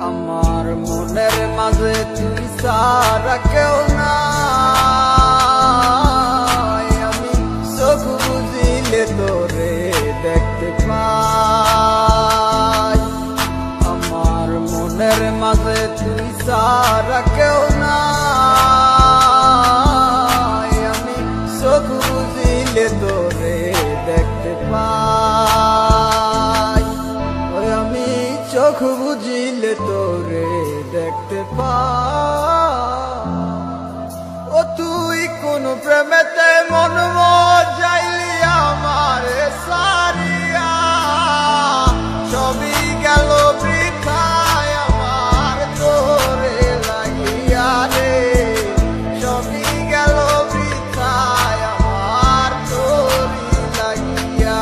আমার মনের মাঝে তুই ছাড়া কেউ নাই, আমি চোখ বুঝিলে তোরে দেখতে পাই। আমার মনের মাঝে তুই ছাড়া কেউ নাই, আমি চোখ বুঝিলে তোরে দেখতে পাই। আমি চোখ বুঝিলে তোরে দেখতে পাই। ও তুই কোন প্রেমেতে মন যাইলি আমার সারিয়া, সবই গেল বৃথায় আমার তোরে লাগিয়া রে, সবই গেল বৃথায় আমার তোরে লাগিয়া।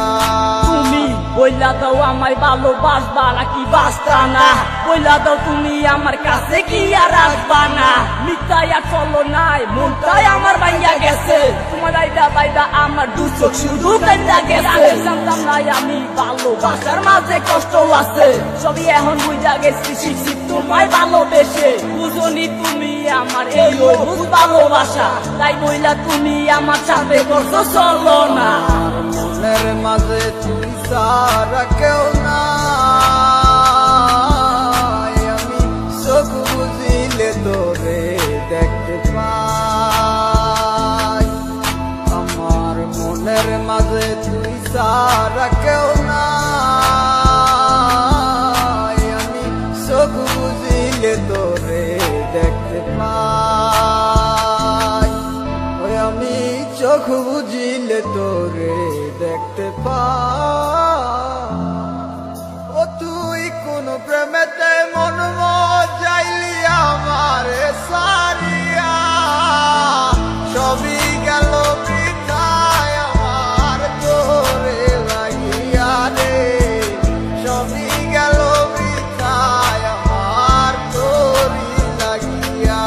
তুমি বইলা দাও আমায় ভালোবাসবা নাকি বাসতা না, বইলা দাও তুমি আমার কাছে কি আর আসবা না। মিথ্যাই আর চলো নাই, মনটাই আমার ভাইয়া গেছে, তোমার আইডা বাইডা আমার দু চোখ শুধু কান্দা গেছে। আমি জানতাম না আমি ভালোবাসার মাঝে কষ্ট আছে, সবই এখন বুঝা গেছি শিখছি তোমায় ভালোবেসে। বুঝনি তুমি আমার এই অদ্ভুত ভালোবাসা, তাই বইলা তুমি আমার সাথে করছো চলো না। মনের মাঝে তুই ছাড়া কেউ নাই, আমি চোখ বুঝিলে তোরে দেখতে পাই। আমার মনের মাঝে তুই ছাড়া কেউ নাই, আমি চোখ বুঝিলে তোরে দেখতে পাই। আমি চোখ বুঝিলে তোরে দেখতে পাই। ও তুই কোন প্রেমেতে মন যাইলি আমার সারিয়া, সবই গেল বৃথায় আমার তোরে লাগিয়া রে, সবই গেল বৃথায় আমার তোরে লাগিয়া।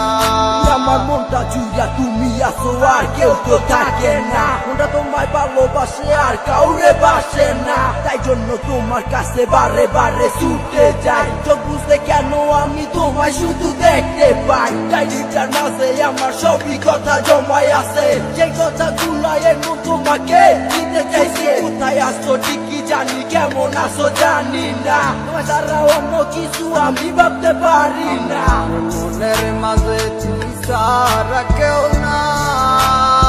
আমার মনটা জুড়া তুমি আসো আর কেউ তো থাকে না, মনটা তোমায় ভালোবাসে আর কাউরে বাসে না, তাই জন্য তোমার কাছে বারে বারে ছুটে যাই। চোখ বুঝতে কেন আমি তোমায় শুধু দেখতে পাই, ডায়েরিটার মাঝে আমার সবই কথা জমায় আছে, যে কথা গুলাই এমন তোমাকে দিতে চাইছে। কোথায় আসছো ঠিকই জানি, কেমন আসো জানি না, তোমার দ্বারা অন্য কিছু আমি ভাবতে পারি না। মনের মাঝে তুই ছাড়া কেউ নাই,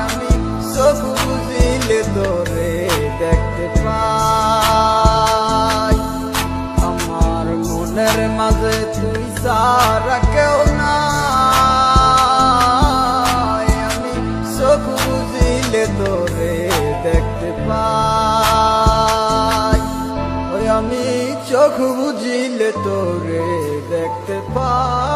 আমি চোখ বুঝিলে তোরে দেখতে পাই। আমার মনের মাঝে তুই ছাড়া কেউ নাই, আমি চোখ বুঝিলে তোরে দেখতে পাই। আমি চোখ বুঝিলে তোরে দেখতে পাই।